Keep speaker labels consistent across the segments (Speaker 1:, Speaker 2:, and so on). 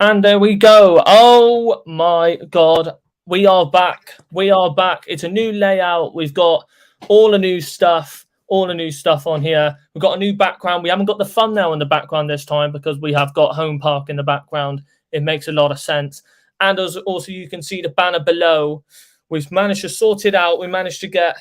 Speaker 1: And there we go. Oh my God. We are back. We are back. It's a new layout. We've got all the new stuff on here. We've got a new background. We haven't got the thumbnail in the background this time because we have got Home Park in the background. It makes a lot of sense. And as also you can see the banner below. We've managed to sort it out. We managed to get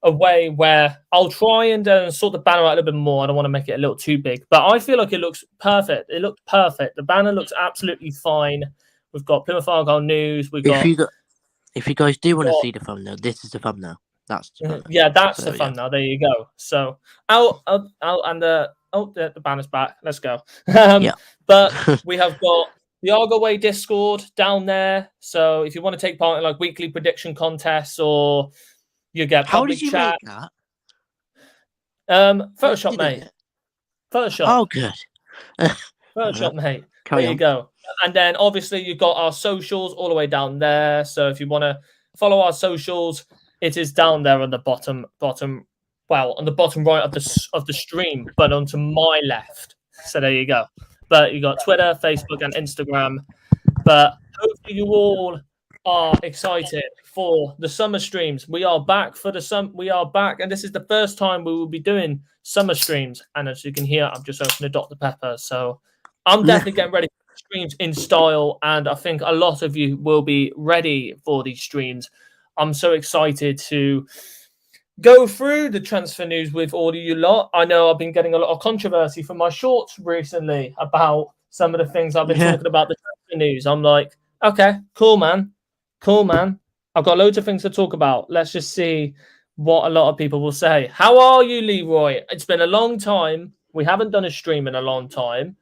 Speaker 1: a way where I'll try and sort the banner out a little bit more. I don't want to make it a little too big, but I feel like it looks perfect. It looks perfect. The banner looks absolutely fine. We've got Plymouth Argyle news. We've got.
Speaker 2: If you guys do want to see the thumbnail, this is the thumbnail. That's the thumbnail.
Speaker 1: Yeah, that's the thumbnail. There you go. So out, and the banner's back. Let's go. But we have got the Argyle Way Discord down there. So if you want to take part in like weekly prediction contests or you get public chat.
Speaker 2: Make that?
Speaker 1: Photoshop, mate. Photoshop.
Speaker 2: Oh, good.
Speaker 1: Photoshop, mate. There you go. And then obviously you've got our socials all the way down there. So if you want to follow our socials, it is down there on the bottom. Well, on the bottom right of the stream, but onto my left. So there you go. But you got Twitter, Facebook, and Instagram. But hopefully you all are excited for the summer streams. We are back for the we are back, and this is the first time we will be doing summer streams. And as you can hear, I'm just opening a Dr. Pepper, so I'm definitely getting ready for streams in style, and I think a lot of you will be ready for these streams. I'm so excited to go through the transfer news with all of you lot. I know I've been getting a lot of controversy from my shorts recently about some of the things I've been talking about the transfer news. I'm like, okay, cool, man. I've got loads of things to talk about. Let's just see what a lot of people will say. How are you, Leroy? It's been a long time. We haven't done a stream in a long time,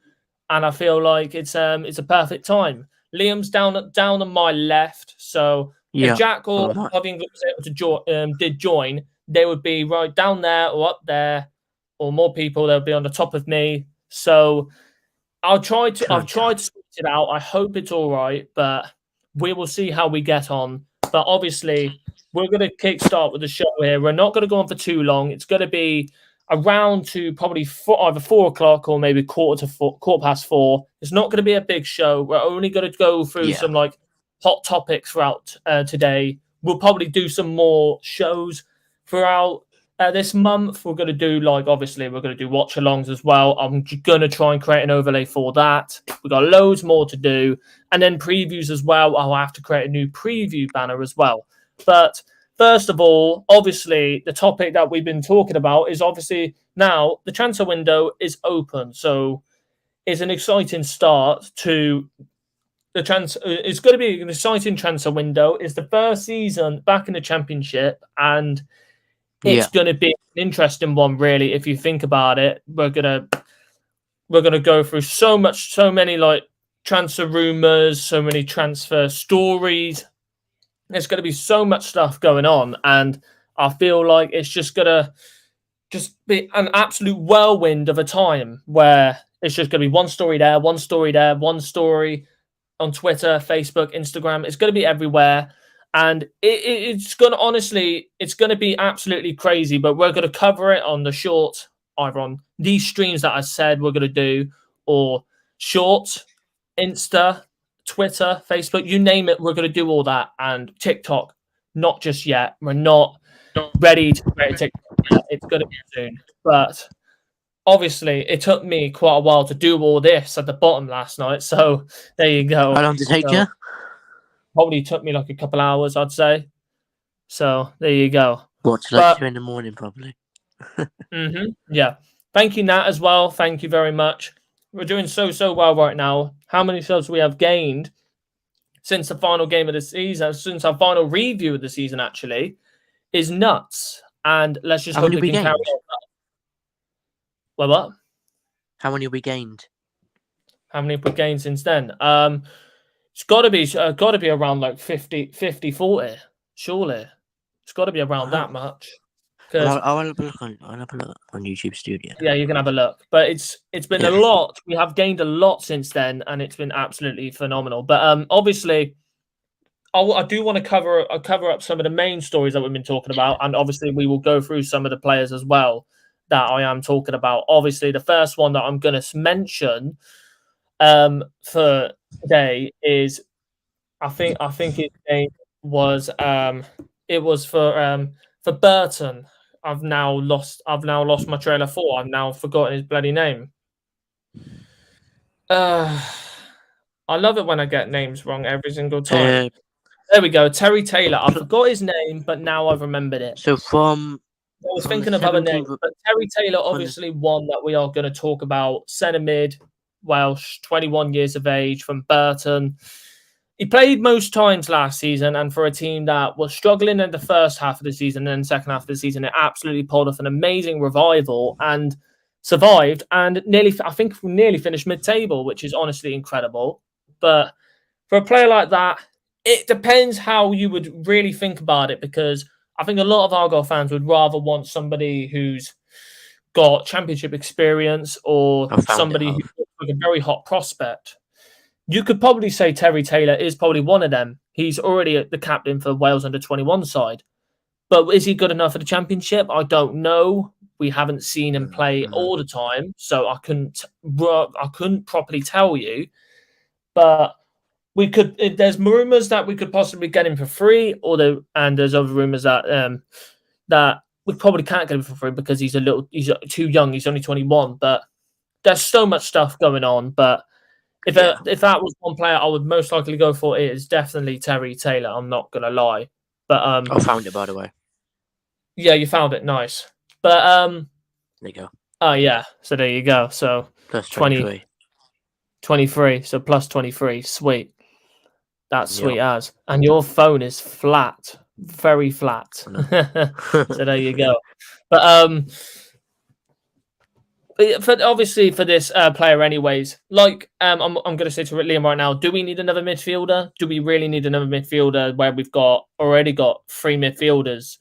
Speaker 1: and I feel like it's a perfect time. Liam's down on my left, so if Jack or Harvey was able to join, they would be right down there or up there, or more people. They'll be on the top of me. So I've tried to sort it out. I hope it's all right, but we will see how we get on. But obviously, we're going to kickstart with the show here. We're not going to go on for too long. It's going to be around to probably either 4 o'clock or maybe quarter past 4. It's not going to be a big show. We're only going to go through some like hot topics throughout today. We'll probably do some more shows throughout this month. We're going to do obviously we're going to do watch alongs as well. I'm going to try and create an overlay for that. We've got loads more to do, and then previews as well. I'll have to create a new preview banner as well. But first of all, obviously the topic that we've been talking about is obviously now the transfer window is open, so it's an exciting start to the transfer. It's going to be an exciting transfer window. It's the first season back in the Championship, and it's going to be an interesting one, really. If you think about it, we're gonna go through so many like transfer rumors, so many transfer stories. There's going to be so much stuff going on, and I feel like it's just gonna be an absolute whirlwind of a time where it's just going to be one story there, one story there, one story on Twitter, Facebook, Instagram. It's going to be everywhere. And it's going to, honestly, it's going to be absolutely crazy, but we're going to cover it on the short, either on these streams that I said we're going to do, or short, Insta, Twitter, Facebook, you name it, we're going to do all that. And TikTok, not just yet. We're not ready to create TikTok yet. It's going to be soon. But obviously, it took me quite a while to do all this at the bottom last night. So there you go.
Speaker 2: How long did it take you?
Speaker 1: Probably took me like a couple hours, I'd say. So there you go.
Speaker 2: Watch like 2 in the morning, probably.
Speaker 1: Yeah. Thank you, Nat, as well. Thank you very much. We're doing so well right now. How many subs we have gained since the final game of the season, since our final review of the season, actually, is nuts. And let's just hope we can carry on. Well, what?
Speaker 2: How many have we gained?
Speaker 1: How many have we gained since then? It's got to be around like 50, 40, surely. It's got to be around that much.
Speaker 2: I'll have a look on YouTube Studio.
Speaker 1: Yeah, you can have a look. But it's been a lot. We have gained a lot since then, and it's been absolutely phenomenal. But obviously, I do want to cover up some of the main stories that we've been talking about, and obviously we will go through some of the players as well that I am talking about. Obviously, the first one that I'm going to mention for today is I think his name was it was for Burton. I've now lost my trailer for. I've now forgotten his bloody name. I love it when I get names wrong every single time. There we go, Terry Taylor. I forgot his name, but now I've remembered it.
Speaker 2: So I
Speaker 1: was thinking of other names, but Terry Taylor, obviously one that we are going to talk about. Centre mid, Welsh, 21 years of age, from Burton. He played most times last season, and for a team that was struggling in the first half of the season and then second half of the season, it absolutely pulled off an amazing revival and survived, and nearly finished mid-table, which is honestly incredible. But for a player like that, it depends how you would really think about it, because I think a lot of Argyle fans would rather want somebody who's got championship experience or somebody who's like a very hot prospect. You could probably say Terry Taylor is probably one of them. He's already the captain for Wales under-21 side. But is he good enough for the championship? I don't know. We haven't seen him play all the time, so I couldn't properly tell you. But we could. There's rumours that we could possibly get him for free, and there's other rumours that that we probably can't get him for free because he's too young. He's only 21. But there's so much stuff going on. But if that was one player I would most likely go for, it is definitely Terry Taylor. I'm not gonna lie. But
Speaker 2: I found it, by the way.
Speaker 1: Yeah, you found it. Nice. But
Speaker 2: there you go.
Speaker 1: Oh yeah. So there you go. So
Speaker 2: plus 23.
Speaker 1: 23. So plus 23. Sweet. That's sweet as. And your phone is flat. Very flat. So there you go. But for this player anyways, like I'm going to say to Liam right now, do we need another midfielder? Do we really need another midfielder where we've already got 3 midfielders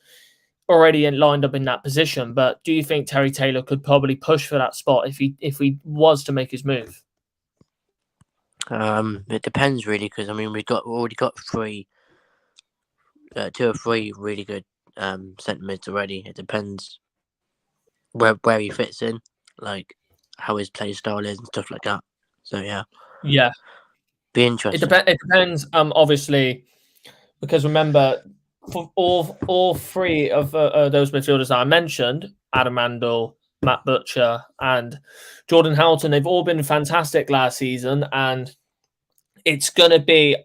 Speaker 1: already lined up in that position? But do you think Terry Taylor could probably push for that spot if he was to make his move?
Speaker 2: It depends really, because I mean we've already got 2 or 3 really good centre mids already. It depends where he fits in, like how his play style is and stuff like that. So yeah, be interesting.
Speaker 1: It depends. Obviously, because remember, for all 3 of those midfielders that I mentioned, Adam Randall, Matt Butcher, and Jordan Houghton, they've all been fantastic last season, and it's going to be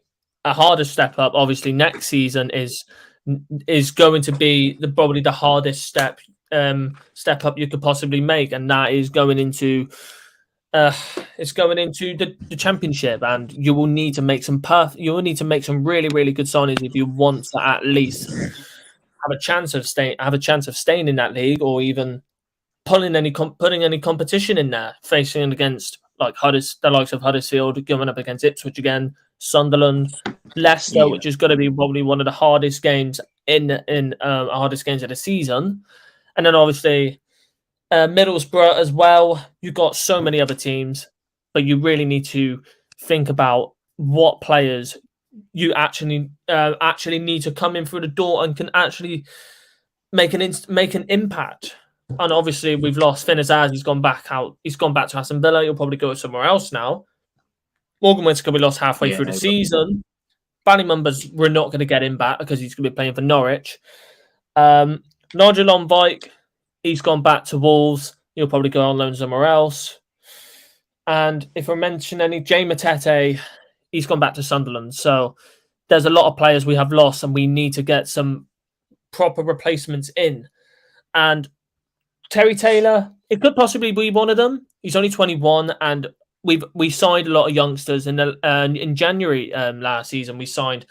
Speaker 1: a harder step up. Obviously, next season is going to be probably the hardest step up you could possibly make, and that is going into the championship, and you will need to make some really, really good signings if you want to at least have a chance of staying in that league, or even putting any competition in there, facing against like the likes of Huddersfield, going up against Ipswich again, Sunderland, Leicester, which is going to be probably one of the hardest games hardest games of the season, and then obviously Middlesbrough as well. You've got so many other teams, but you really need to think about what players you actually need to come in through the door and can actually make an impact. And obviously, we've lost Finn Azaz. He's gone back out. He's gone back to Aston Villa. He'll probably go somewhere else now. Morgan Whittaker we lost halfway through the season. We're not going to get him back because he's going to be playing for Norwich. Nigel Lonvike, he's gone back to Wolves. He'll probably go on loan somewhere else. And if I mention any, Jay Matete, he's gone back to Sunderland. So there's a lot of players we have lost, and we need to get some proper replacements in. And Terry Taylor, it could possibly be one of them. He's only 21, and we signed a lot of youngsters in January last season. We signed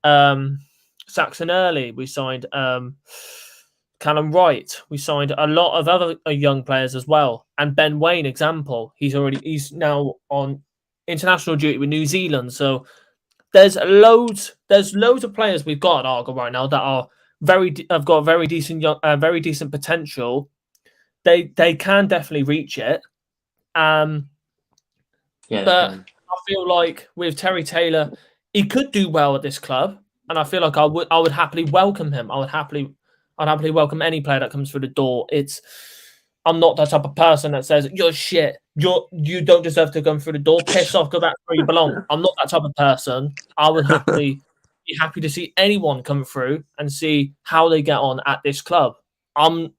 Speaker 1: Saxon Early. We signed Callum Wright. We signed a lot of other young players as well. And Ben Wayne, example, he's now on international duty with New Zealand. So there's loads of players we've got at Argyle right now that are have got very decent potential. They can definitely reach it. But I feel like with Terry Taylor, he could do well at this club, and I feel like I would happily welcome him. I'd happily welcome any player that comes through the door. I'm not that type of person that says you're shit. You don't deserve to come through the door. Piss off, go back where you belong. I'm not that type of person. I would be happy to see anyone come through and see how they get on at this club. I'm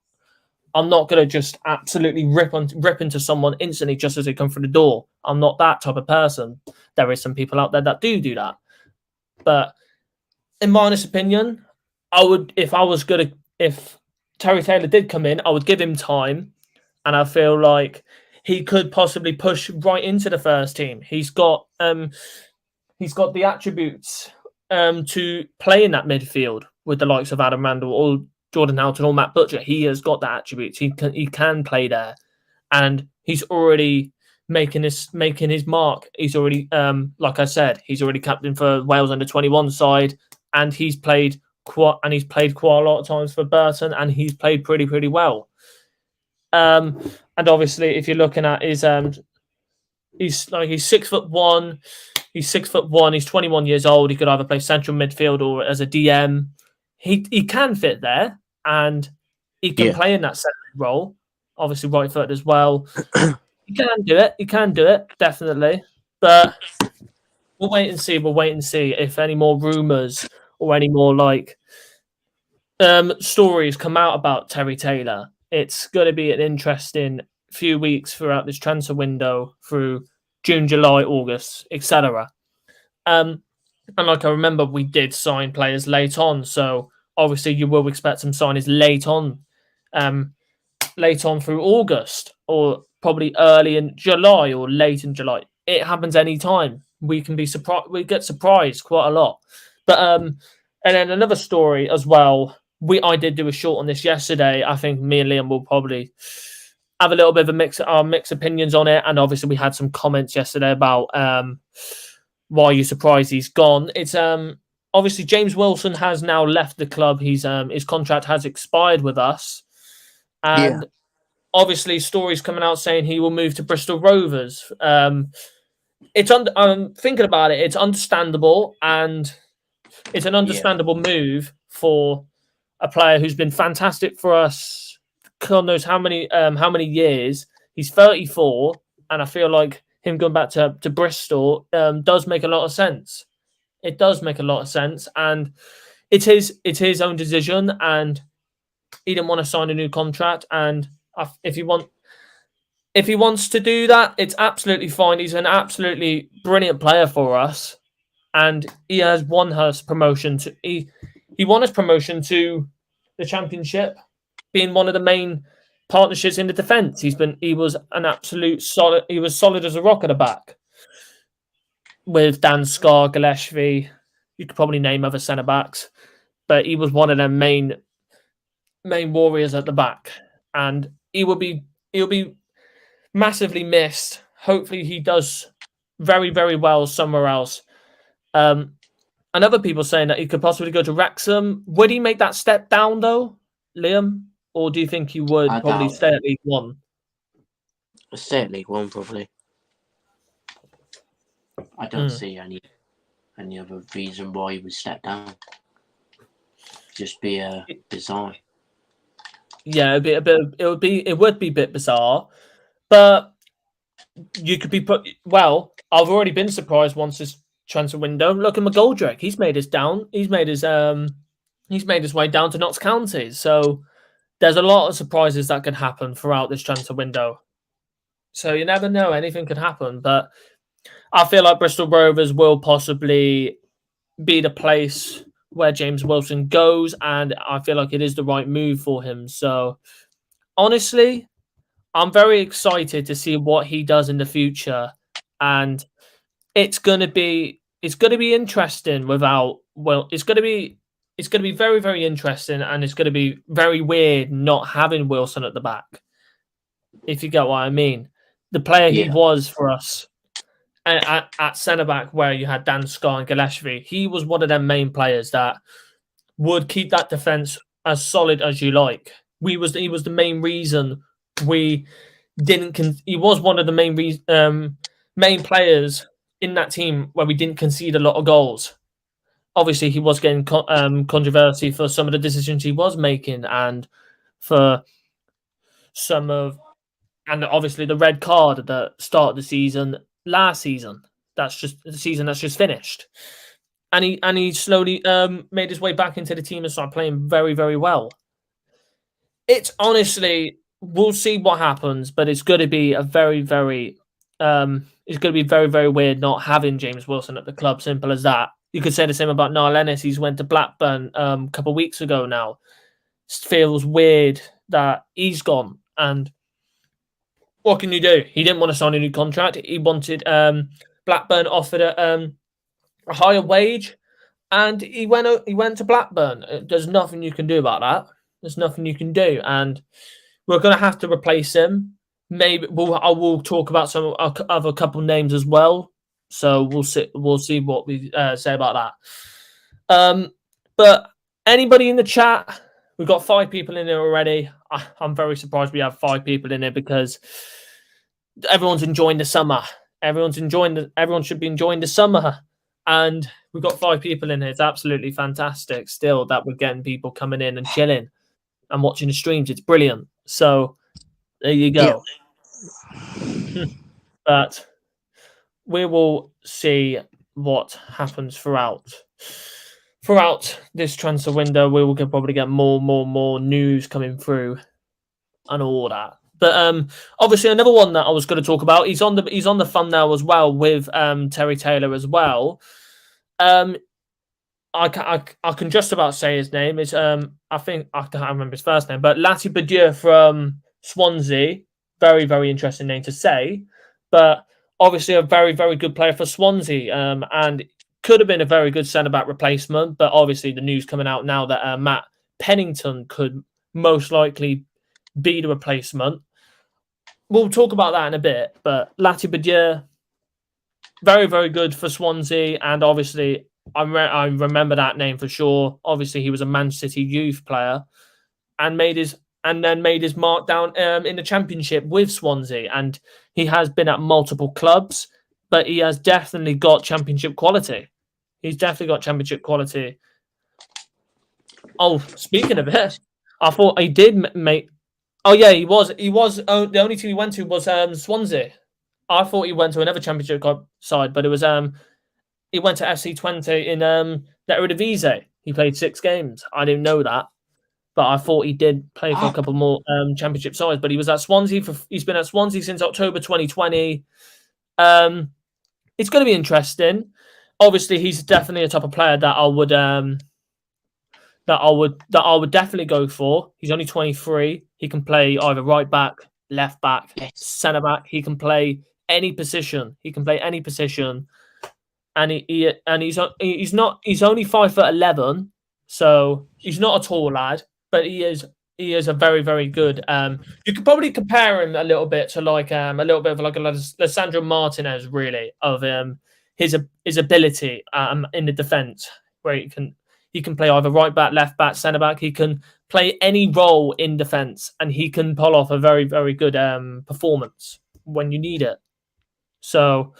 Speaker 1: not gonna just absolutely rip into someone instantly just as they come through the door. I'm not that type of person. There is some people out there that do that, but in my honest opinion, I would if Terry Taylor did come in, I would give him time, and I feel like he could possibly push right into the first team. He's got the attributes to play in that midfield with the likes of Adam Randall or Jordan Houghton or Matt Butcher. He has got the attributes. He can play there, and he's already making his mark. He's already, like I said, he's already captain for Wales under-21 side, and he's played quite a lot of times for Burton, and he's played pretty well. And obviously, if you're looking at his, he's 6'1". He's 6'1". He's 21 years old. He could either play central midfield or as a DM. He can fit there, and he can play in that centre role. Obviously, right foot as well. He can do it. He can do it, definitely. But we'll wait and see. We'll wait and see if any more rumours or any more stories come out about Terry Taylor. It's going to be an interesting few weeks throughout this transfer window through June, July, August, etc. And like I remember, we did sign players late on, so obviously you will expect some signings late on through August, or probably early in July or late in July. It happens any time. We can be surprised. We get surprised quite a lot. But and then another story as well. I did do a short on this yesterday. I think me and Liam will probably have a little bit of a mixed opinions on it. And obviously we had some comments yesterday about why you're surprised he's gone. It's obviously James Wilson has now left the club. His contract has expired with us. And obviously stories coming out saying he will move to Bristol Rovers. I'm thinking about it. It's understandable, and it's an understandable move for a player who's been fantastic for us. God knows how many years. He's 34, and I feel like him going back to Bristol does make a lot of sense. It does make a lot of sense, and it's his own decision, and he didn't want to sign a new contract. And if he wants to do that, it's absolutely fine. He's an absolutely brilliant player for us, and he has won his promotion to he won his promotion to the Championship, being one of the main partnerships in the defence. He was an absolute solid. He was solid as a rock at the back with Dan Scar, Gillespie. You could probably name other centre backs, but he was one of them main warriors at the back, and he'll be massively missed. Hopefully, he does very, very well somewhere else. And other people saying that he could possibly go to Wrexham. Would he make that step down though, Liam? Or do you think he would probably stay at League One?
Speaker 2: Stay at League One, probably. I don't see any other reason why he would step down. Just be bizarre.
Speaker 1: Yeah, it would be a bit bizarre, but you could be put. Well, I've already been surprised once this transfer window. Look at McGoldrick. He's made his way down to Notts County. So there's a lot of surprises that could happen throughout this transfer window. So you never know, anything could happen. But I feel like Bristol Rovers will possibly be the place where James Wilson goes, and I feel like it is the right move for him. So honestly, I'm very excited to see what he does in the future, and it's gonna be interesting. It's gonna be very, very interesting, and it's gonna be very weird not having Wilson at the back. If you get what I mean, the player he was for us at centre back, where you had Dan Scar and Gillespie, he was one of them main players that would keep that defence as solid as you like. He was the main reason we didn't. He was one of the main players in that team where we didn't concede a lot of goals. Obviously, he was getting controversy for some of the decisions he was making, and for and obviously the red card at the start of the season last season. That's just the season that's just finished, and he slowly made his way back into the team and started playing very, very well. It's honestly, we'll see what happens, but it's going to be a very, very it's going to be very, very weird not having James Wilson at the club. Simple as that. You could say the same about Niall Ennis. He's went to Blackburn a couple of weeks ago now. It feels weird that he's gone. And what can you do? He didn't want to sign a new contract. He wanted Blackburn offered a higher wage, and he went to Blackburn. There's nothing you can do about that. There's nothing you can do, and we're going to have to replace him. Maybe I will talk about some other couple names as well. So we'll see what we say about that. But anybody in the chat? We've got 5 people in here already. I'm very surprised we have 5 people in here because everyone's enjoying the summer. Everyone should be enjoying the summer, and we've got 5 people in here. It's absolutely fantastic. Still, that we're getting people coming in and chilling and watching the streams. It's brilliant. So there you go. Yeah. But we will see what happens throughout this transfer window. We will probably get more news coming through and all that. But obviously another one that I was going to talk about. He's on the thumbnail as well with Terry Taylor as well. I can just about say his name. It's I think I can't remember his first name, but Latty Badiou from Swansea. Very, very interesting name to say, but obviously a very, very good player for Swansea, and could have been a very good centre-back replacement. But obviously the news coming out now that Matt Pennington could most likely be the replacement. We'll talk about that in a bit, but Latty Badiou, very, very good for Swansea, and obviously I remember that name for sure. Obviously, he was a Man City youth player and made his mark down in the Championship with Swansea, and he has been at multiple clubs, but he has definitely got Championship quality. He's definitely got Championship quality. Oh, speaking of it, I thought he did make. Oh yeah, he was. The only team he went to was Swansea. I thought he went to another Championship side, but it was he went to FC20 in the Eredivisie. He played 6 games. I didn't know that, but I thought he did play for a couple more Championship sides. But he was at Swansea he's been at Swansea since October 2020. It's going to be interesting. Obviously, he's definitely a type of player that I would definitely go for. He's only 23. He can play either right back, left back, centre back. He can play any position. And he's only 5'11", so he's not a tall lad, but he is a very, very good. You could probably compare him a little bit to like a little bit of like a Lissandro Martinez, really, of his ability in the defence, where he can play either right back, left back, centre back. He can play any role in defence, and he can pull off a very, very good performance when you need it. So,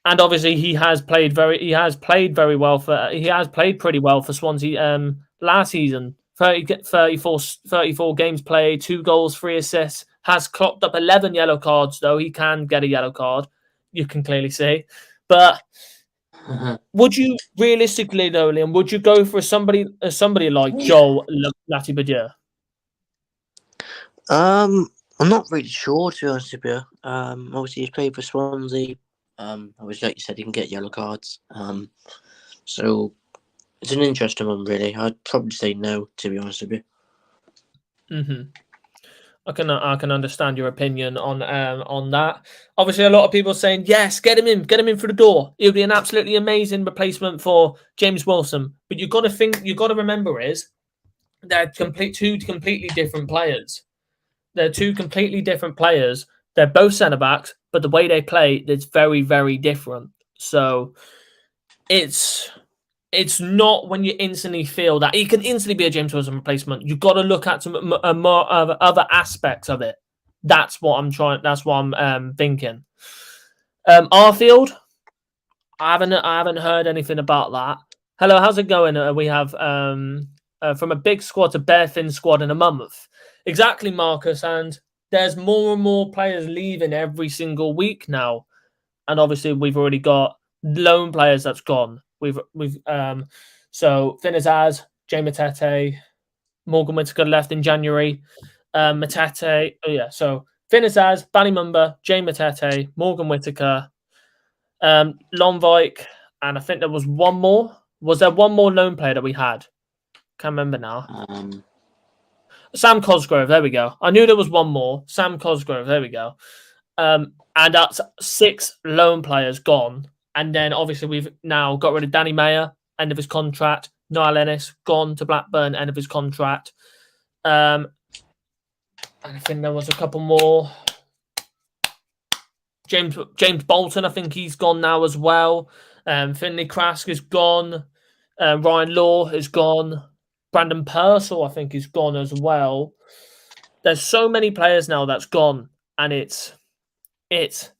Speaker 1: and obviously he has played pretty well for Swansea last season. 34 games played, 2 goals, 3 assists. Has clocked up 11 yellow cards, though. He can get a yellow card. You can clearly see. But would you realistically, though, Liam, would you go for somebody like Joel Latty Badiou?
Speaker 2: I'm not really sure, to be honest with you. Obviously, he's played for Swansea. Obviously, like you said, he can get yellow cards. So it's an interesting one, really. I'd probably say no, to be honest with you.
Speaker 1: Mm-hmm. I can understand your opinion on that. Obviously, a lot of people are saying yes, get him in through the door. It would be an absolutely amazing replacement for James Wilson. But you've got to remember is they're two completely different players. They're 2 completely different players. They're both centre backs, but the way they play, it's very, very different. So it's not when you instantly feel that he can instantly be a James Wilson replacement. You've got to look at some more other aspects of it. That's what I'm thinking. Arfield, I haven't heard anything about that. Hello, how's it going? We have from a big squad to bare thin squad in a month. Exactly, Marcus. And there's more and more players leaving every single week now. And obviously we've already got loan players that's gone. We've so Finn Azaz, Jay Matete, Morgan Whittaker left in January. Matete, oh yeah, so Finn Azaz, Banny Mumba, Jay Matete, Morgan Whittaker, Lonvik, and I think there was one more. Was there one more loan player that we had? Can't remember now. Sam Cosgrove, there we go. I knew there was one more. Sam Cosgrove, there we go. And that's 6 loan players gone. And then obviously we've now got rid of Danny Mayer, end of his contract. Niall Ennis, gone to Blackburn, end of his contract. And I think there was a couple more. James Bolton, I think he's gone now as well. Finley Krask is gone. Ryan Law is gone. Brandon Purcell, I think, is gone as well. There's so many players now that's gone, and it is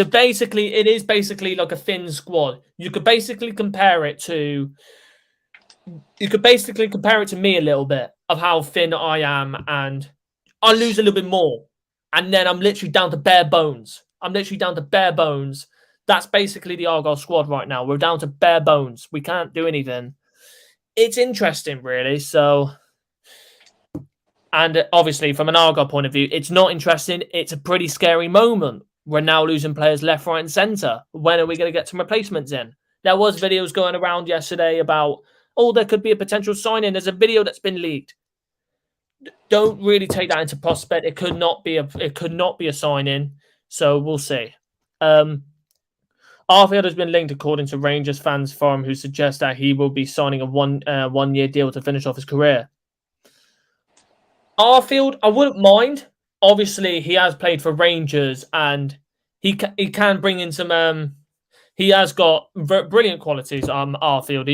Speaker 1: basically like a thin squad. You could basically compare it to me a little bit of how thin I am, and I lose a little bit more, and then I'm literally down to bare bones. That's basically the Argyle squad right now. We're down to bare bones. We can't do anything. It's interesting, really. So, and obviously, from an Argyle point of view, it's not interesting. It's a pretty scary moment. We're now losing players left, right, and centre. When are we going to get some replacements in? There was videos going around yesterday about, there could be a potential sign-in. There's a video that's been leaked. Don't really take that into prospect. It could not be a sign-in. So we'll see. Arfield has been linked, according to Rangers fans forum, who suggest that he will be signing a one-year deal to finish off his career. Arfield, I wouldn't mind. Obviously, he has played for Rangers, and he can bring in some. He has got brilliant qualities. Arfield.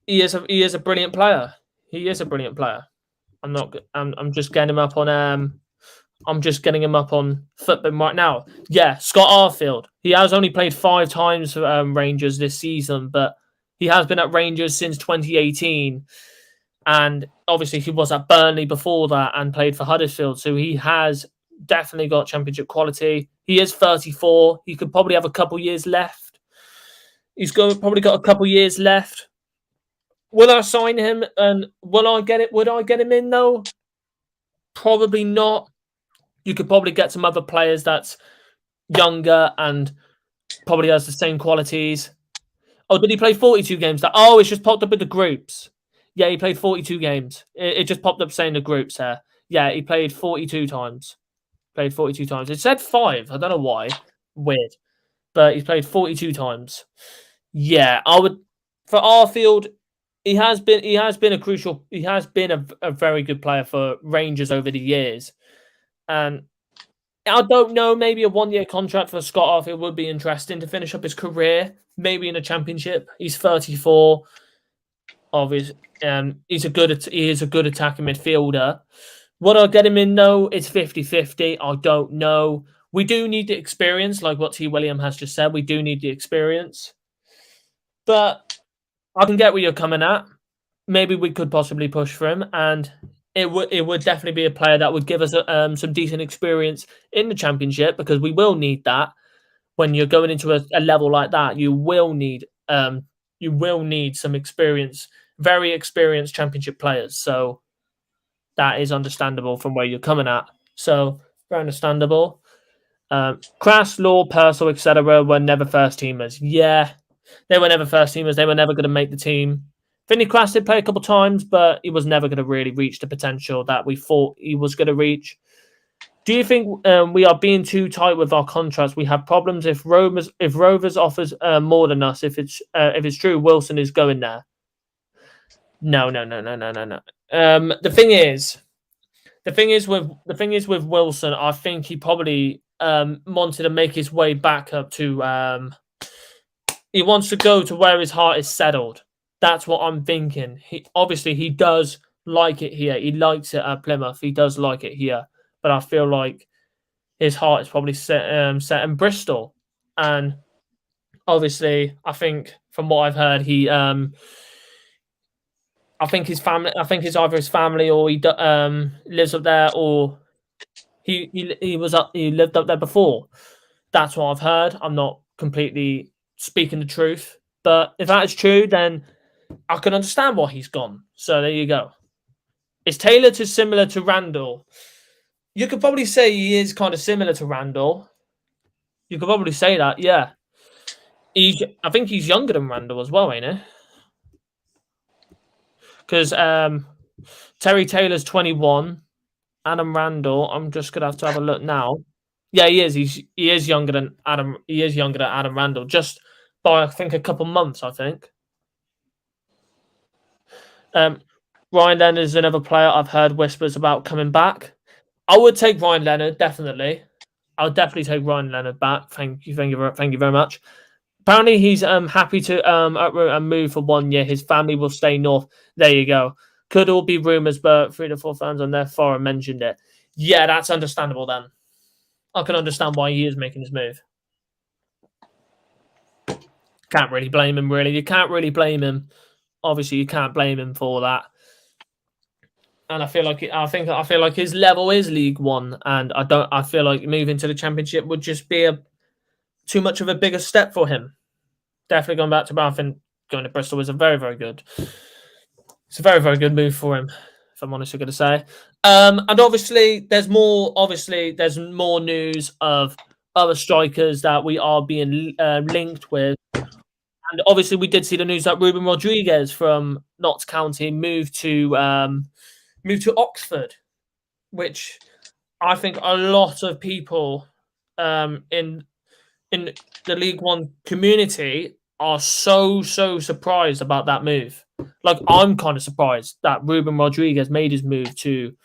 Speaker 1: He is a brilliant player. He is a brilliant player. I'm just getting him up on I'm just getting him up on Footbin right now. Yeah, Scott Arfield. He has only played 5 times for Rangers this season, but he has been at Rangers since 2018. And obviously he was at Burnley before that and played for Huddersfield. So he has definitely got championship quality. He is 34. He could probably have a couple years left. Probably got a couple years left. Will I sign him? And would I get him in though? Probably not. You could probably get some other players that's younger and probably has the same qualities. Oh, did he play 42 games? It's just popped up in the groups. Yeah, he played 42 games. It just popped up saying the groups here. Yeah, he played 42 times. It said 5. I don't know why. Weird. But he's played 42 times. Yeah, I would. For Arfield, he has been a very good player for Rangers over the years. And I don't know, maybe a 1-year contract for Scott Arfield would be interesting to finish up his career, maybe in a championship. He's 34. Obviously, he is a good attacking midfielder. Would I get him in? No, it's 50-50. I don't know. We do need the experience, like what T. William has just said. We do need the experience. But I can get where you're coming at. Maybe we could possibly push for him, and it would definitely be a player that would give us some decent experience in the championship, because we will need that when you're going into a level like that. You will need some experience, very experienced championship players. So that is understandable from where you're coming at. So very understandable. Crass, Law, Purcell, etc. were never first teamers. Yeah, they were never first teamers. They were never going to make the team. Finley Crass did play a couple times, but he was never going to really reach the potential that we thought he was going to reach. Do you think we are being too tight with our contracts? We have problems if Rovers offers more than us. If it's true, Wilson is going there. No. The thing is with Wilson, I think he probably wanted to make his way back up to. He wants to go to where his heart is settled. That's what I'm thinking. He does like it here. He likes it at Plymouth. He does like it here. But I feel like his heart is probably set in Bristol. and obviously, I think from what I've heard, he I think his family. I think it's either his family or he lives up there, or he was up. He lived up there before. That's what I've heard. I'm not completely speaking the truth, but if that is true, then I can understand why he's gone. So there you go. Is Taylor too similar to Randall? You could probably say he is kind of similar to Randall. You could probably say that, yeah. I think he's younger than Randall as well, ain't he? Because Terry Taylor's 21. Adam Randall, I'm just gonna have to have a look now. Yeah, he is. He is younger than Adam. He is younger than Adam Randall, just by I think a couple months. I think. Ryan Leonard is another player I've heard whispers about coming back. I would take Ryan Leonard definitely. I would definitely take Ryan Leonard back. Thank you very much. Apparently, he's happy to uproot and move for 1 year. His family will stay north. There you go. Could all be rumours, but 3 to 4 fans on their forum mentioned it. Yeah, that's understandable then. I can understand why he is making his move. Can't really blame him, really. You can't really blame him. Obviously, you can't blame him for that. And I feel like his level is League One, and I feel like moving to the Championship would just be too much of a bigger step for him. Definitely going back to Bath, going to Bristol is a very, very good. It's a very, very good move for him, if I'm honestly going to say. And obviously, there's more news of other strikers that we are being linked with. And obviously, we did see the news that Ruben Rodriguez from Notts County moved to Oxford, which I think a lot of people in the League One community are so surprised about that move. Like, I'm kind of surprised that Ruben Rodriguez made his move to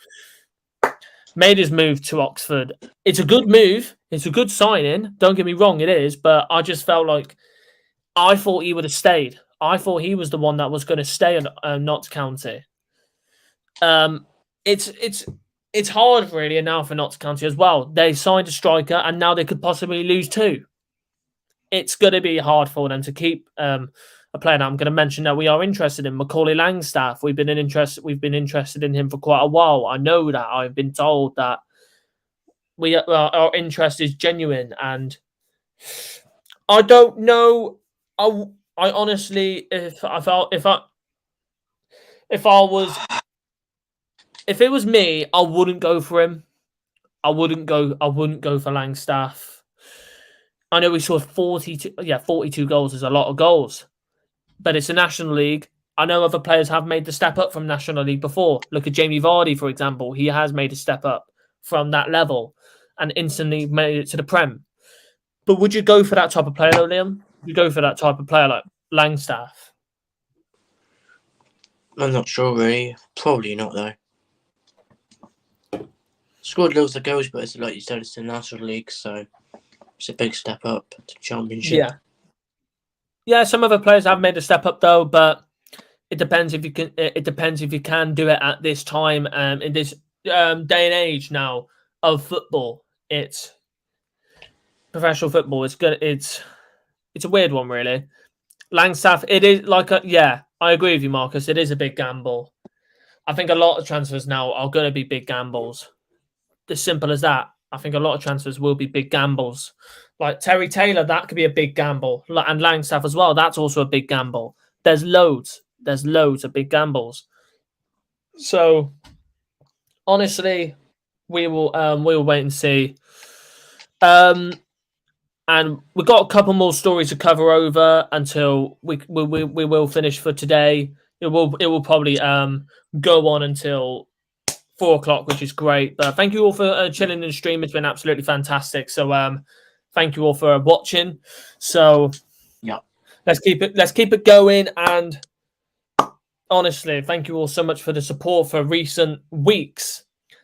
Speaker 1: Oxford. It's a good move. It's a good signing. Don't get me wrong, it is. But I just felt like I thought he would have stayed. I thought he was the one that was going to stay at Notts County. It's hard really now for Notts County as well. They signed a striker and now they could possibly lose 2. It's going to be hard for them to keep a player. Now I'm going to mention that we are interested in Macaulay Langstaff. We've been interested in him for quite a while. I know that. I've been told that our interest is genuine, and I don't know. I honestly, if it was me, I wouldn't go for him. I wouldn't go for Langstaff. I know we scored 42 goals is a lot of goals. But it's a National League. I know other players have made the step up from National League before. Look at Jamie Vardy, for example. He has made a step up from that level and instantly made it to the Prem. But would you go for that type of player, though, Liam? Would you go for that type of player like Langstaff?
Speaker 2: I'm not sure, really. Probably not, though. Scored loads of goals, but it's like you said, it's the National League, so it's a big step up to Championship.
Speaker 1: Yeah. Some other players have made a step up though, but it depends if you can. It depends if you can do it at this time, in this day and age now of football. It's professional football. It's good. It's a weird one, really. Langstaff. It is like I agree with you, Marcus. It is a big gamble. I think a lot of transfers now are going to be big gambles. As simple as that. I think a lot of transfers will be big gambles. Like Terry Taylor, that could be a big gamble. And Langstaff as well, that's also a big gamble. There's loads of big gambles. So, honestly, we'll wait and see. And we've got a couple more stories to cover over until we will finish for today. It will probably go on until 4 o'clock, which is great. But thank you all for chilling in the stream. It's been absolutely fantastic. So thank you all for watching. So
Speaker 2: yeah,
Speaker 1: let's keep it going. And honestly, thank you all so much for the support for recent weeks.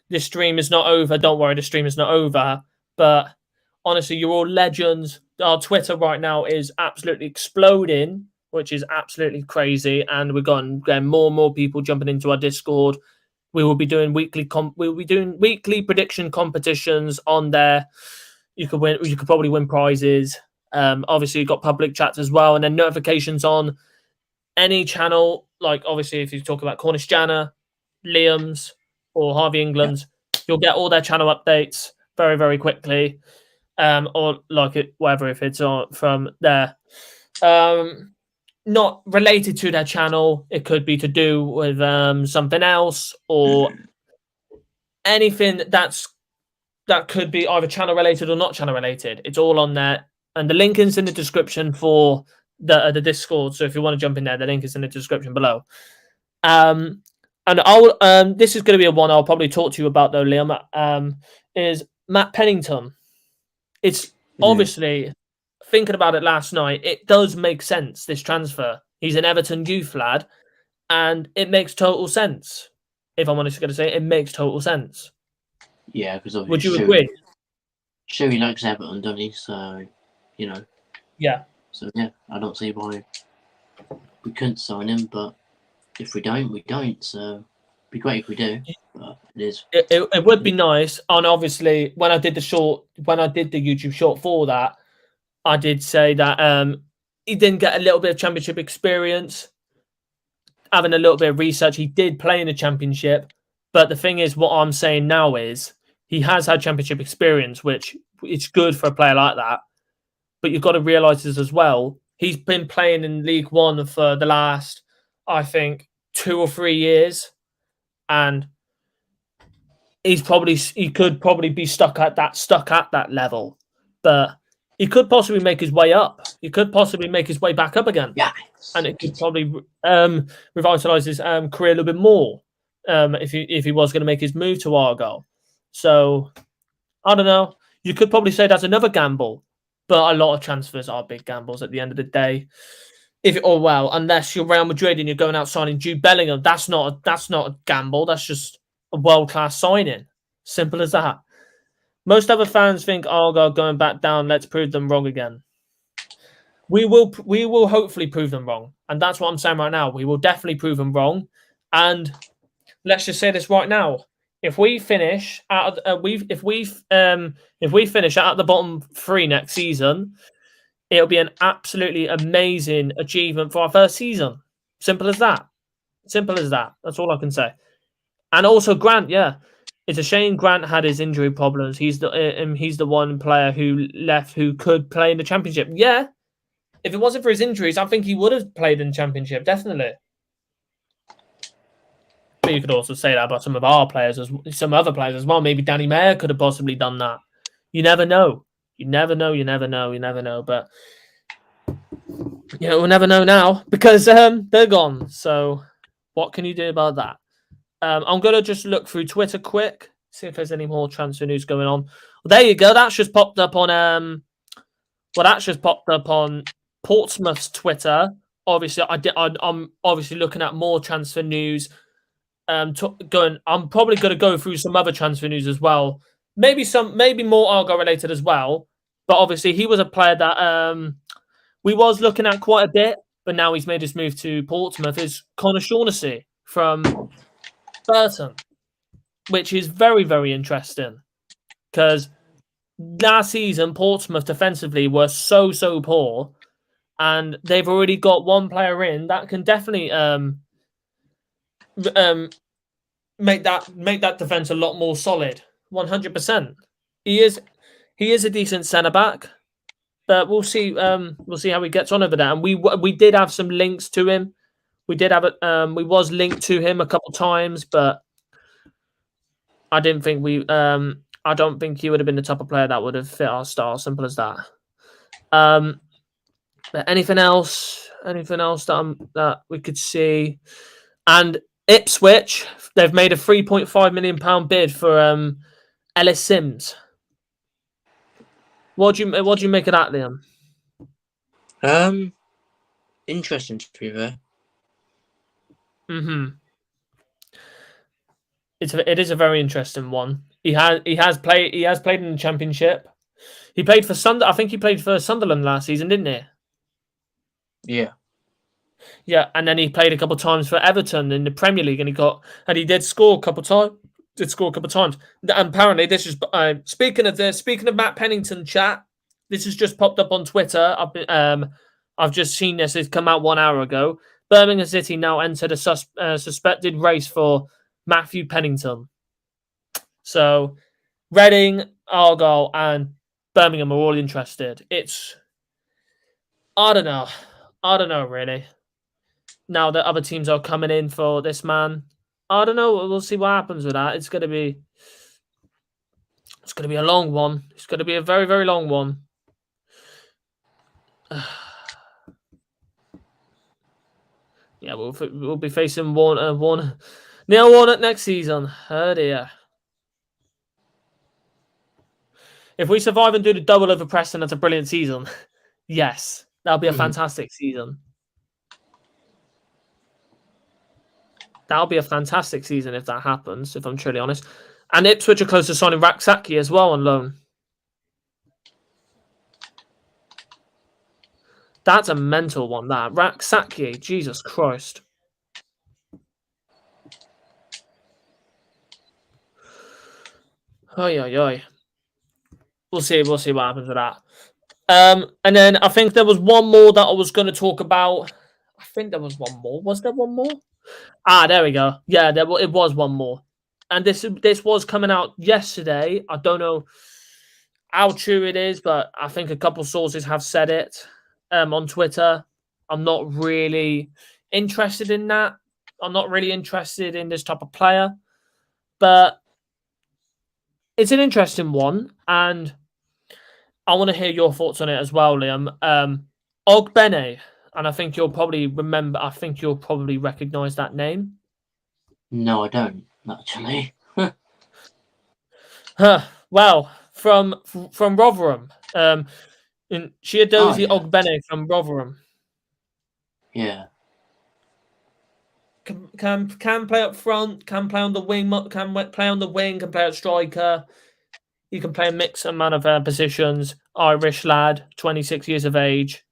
Speaker 1: This stream is not over. Don't worry, the stream is not over. But honestly, you're all legends. Our Twitter right now is absolutely exploding, which is absolutely crazy. And we're getting more and more people jumping into our Discord. We will be doing weekly prediction competitions on there. You could probably win prizes. Obviously, you've got public chats as well, and then notifications on any channel. Like, obviously, if you talk about Cornish Jana, Liam's, or Harvey England's, you'll get all their channel updates very, very quickly. Or like it, whatever, if it's on from there. Not related to their channel. It could be to do with something else or anything that could be either channel related or not channel related. It's all on there, and the link is in the description for the Discord. So if you want to jump in there, the link is in the description below. And I'll this is going to be a one I'll probably talk to you about though, Liam. Is Matt Pennington. It's obviously, thinking about it last night, it does make sense, this transfer. He's an Everton youth lad, and it makes total sense. If I'm honestly going to say it makes total sense.
Speaker 2: Yeah, because
Speaker 1: would you agree?
Speaker 2: Sure, he likes Everton, doesn't he? So, you know.
Speaker 1: Yeah.
Speaker 2: So, yeah, I don't see why we couldn't sign him, but if we don't, we don't. So, it'd be great if we do. But it is.
Speaker 1: It would be nice. And obviously, when I did the YouTube short for that, I did say that he didn't get a little bit of championship experience. Having a little bit of research, he did play in the championship. But the thing is, what I'm saying now is he has had championship experience, which it's good for a player like that. But you've got to realise this as well. He's been playing in League One for the last, I think, 2 or 3 years. And he could probably be stuck at that level. But he could possibly make his way up. He could possibly make his way back up again.
Speaker 2: Yeah.
Speaker 1: And it could probably revitalise his career a little bit more if he was going to make his move to Argyle. So, I don't know. You could probably say that's another gamble. But a lot of transfers are big gambles at the end of the day. Unless you're Real Madrid and you're going out signing Jude Bellingham, that's not a gamble. That's just a world-class signing. Simple as that. Most other fans think Argyle going back down. Let's prove them wrong again. We will hopefully prove them wrong, and that's what I'm saying right now. We will definitely prove them wrong, and let's just say this right now: if we finish out, if we finish out the bottom 3 next season, it'll be an absolutely amazing achievement for our first season. Simple as that. Simple as that. That's all I can say. And also Grant, yeah. It's a shame Grant had his injury problems. He's the one player who left who could play in the championship. Yeah. If it wasn't for his injuries, I think he would have played in the championship, definitely. But you could also say that about some of our players, some other players as well. Maybe Danny Mayer could have possibly done that. You never know. You never know. You never know. You never know. But we'll never know now because they're gone. So what can you do about that? I'm gonna just look through Twitter quick, see if there's any more transfer news going on. Well, there you go. That's just popped up on Portsmouth's Twitter. Obviously, I'm obviously looking at more transfer news. I'm probably going to go through some other transfer news as well. Maybe more Argyle related as well. But obviously, he was a player that we was looking at quite a bit, but now he's made his move to Portsmouth. Is Connor Shaughnessy from Burton, which is very, very interesting because last season Portsmouth defensively were so poor, and they've already got one player in that can definitely make that defense a lot more solid. 100%. He is a decent centre back, but we'll see how he gets on over there. And we did have some links to him. We did have we was linked to him a couple times, but I didn't think I don't think he would have been the type of player that would have fit our style. Simple as that. But anything else that we could see? And Ipswich, they've made a £3.5 million bid for Ellis Sims. What do you make of that, Liam?
Speaker 2: Interesting to be there.
Speaker 1: It is a very interesting one. He has played in the Championship. He played for I think he played for Sunderland last season, didn't he?
Speaker 2: Yeah.
Speaker 1: Yeah, and then he played a couple of times for Everton in the Premier League, and he did score a couple of times. And apparently, this is speaking of Matt Pennington chat. this has just popped up on Twitter. I've just seen this. It's come out 1 hour ago. Birmingham City now entered a suspected race for Matthew Pennington. So Reading, Argyle, and Birmingham are all interested. I don't know really. Now that other teams are coming in for this man, I don't know. We'll see what happens with that. It's gonna be a long one. It's gonna be a very, very long one. Yeah, we'll be facing Neil Warnock next season. Oh dear. If we survive and do the double over Preston, that's a brilliant season. Yes, that'll be a fantastic season. That'll be a fantastic season if that happens, if I'm truly honest. And Ipswich are close to signing Raksaki as well on loan. That's a mental one, that. Raksaki, Jesus Christ. Oi. We'll see what happens with that. And then I think there was one more that I was going to talk about. I think there was one more. Was there one more? There we go. Yeah, it was one more. And this was coming out yesterday. I don't know how true it is, but I think a couple sources have said it on Twitter. I'm not really interested in that. I'm not really interested in this type of player. But it's an interesting one, and I want to hear your thoughts on it as well, Liam. Ogbene, and I think you'll probably recognise that name.
Speaker 2: No, I don't, actually.
Speaker 1: Well, from Rotherham. In Chiadozie Ogbene from Rotherham.
Speaker 2: Yeah.
Speaker 1: Can play up front, can play on the wing, can play at striker. You can play a mix amount of positions. Irish lad, 26 years of age.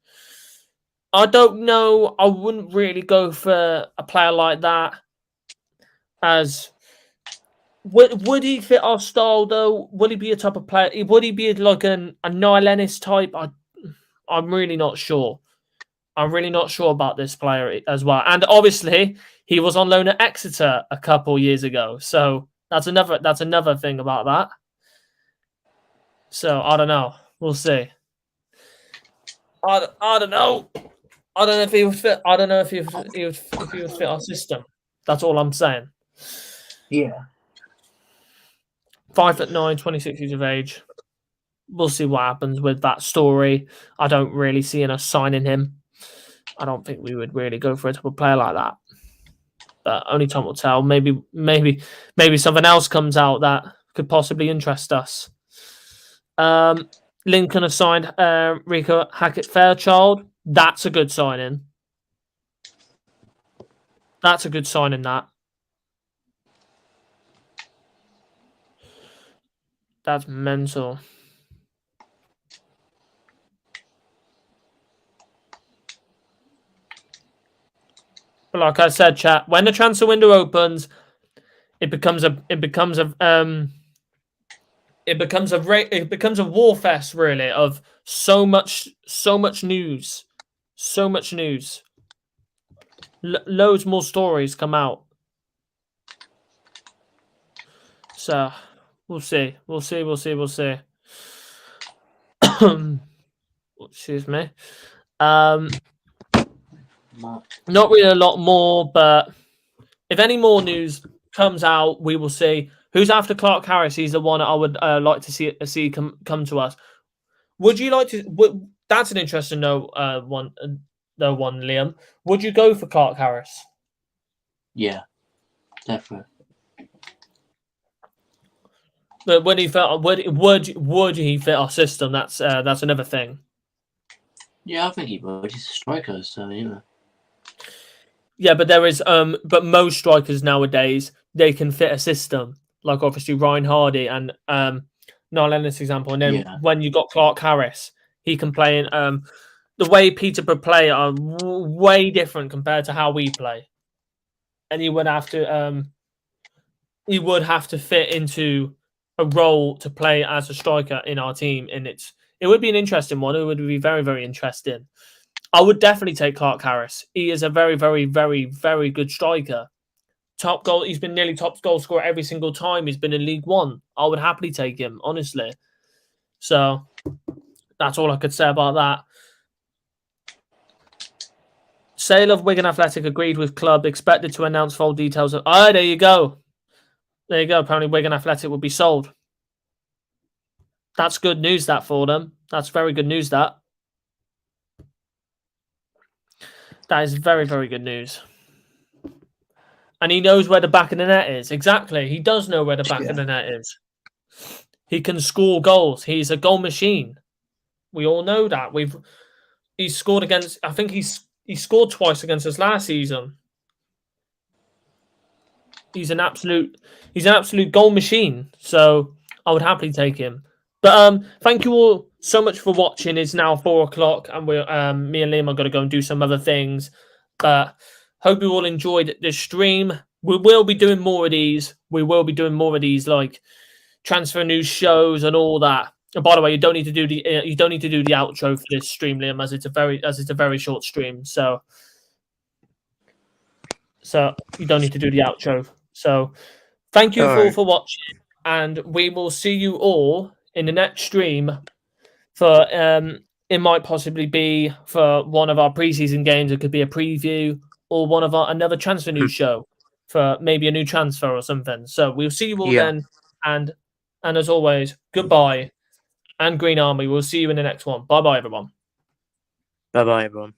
Speaker 1: I don't know. I wouldn't really go for a player like that. As would he fit our style though? Would he be a type of player? Would he be like a Niall Ennis type? I'm really not sure. I'm really not sure about this player as well. And obviously, he was on loan at Exeter a couple years ago. So that's another thing about that. So I don't know. We'll see. I don't know. I don't know if he would fit. I don't know if he would fit our system. That's all I'm saying.
Speaker 2: Yeah.
Speaker 1: 5'9", 26 years of age. We'll see what happens with that story. I don't really see us signing him. I don't think we would really go for a type of player like that. But only time will tell. Maybe something else comes out that could possibly interest us. Lincoln has signed Rico Hackett-Fairchild. That's a good signing. That's a good signing, that. That's mental. But like I said, chat, when the transfer window opens, it becomes a war fest, really, of so much news. So much news. Loads more stories come out. So we'll see. Excuse me. Not really a lot more, but if any more news comes out, we will see. Who's after Clark Harris? He's the one I would like to see come to us. Would you like to? That's an interesting one, Liam. Would you go for Clark Harris?
Speaker 2: Yeah, definitely.
Speaker 1: But would he he fit our system? That's another thing.
Speaker 2: Yeah, I think he would. He's a striker, so you know.
Speaker 1: Yeah, but there is but most strikers nowadays, they can fit a system. Like obviously Ryan Hardy and Niall Ennis example. And then when you got Clark Harris, he can play in the way Peterborough play are way different compared to how we play. And he would have to fit into a role to play as a striker in our team, and It would be an interesting one. It would be very, very interesting. I would definitely take Clark Harris. He is a very, very, very, very good striker. Top goal. He's been nearly top goal scorer every single time he's been in League One. I would happily take him, honestly. So that's all I could say about that. Sale of Wigan Athletic agreed with club. Expected to announce full details. Oh, there you go. There you go. Apparently Wigan Athletic will be sold. That's good news, that, for them. That's very good news, that. That is very, very good news. And he knows where the back of the net is. Exactly. He does know where the back of the net is. He can score goals. He's a goal machine. We all know that. He's scored against... I think he scored twice against us last season. He's an absolute goal machine. So I would happily take him. But thank you all so much for watching. It's now 4 o'clock, and we're me and Liam are going to go and do some other things. But hope you all enjoyed this stream. We will be doing more of these. We will be doing more of these, like transfer news shows and all that. And by the way, you don't need to do the outro for this stream, Liam, as it's a very short stream. So you don't need to do the outro. So thank you all for watching, and we will see you all in the next stream for it might possibly be for one of our preseason games. It could be a preview or one of another transfer news show for maybe a new transfer or something. So we'll see you all then, and as always, goodbye and Green Army. We'll see you in the next one. Bye bye everyone.
Speaker 2: Bye bye everyone.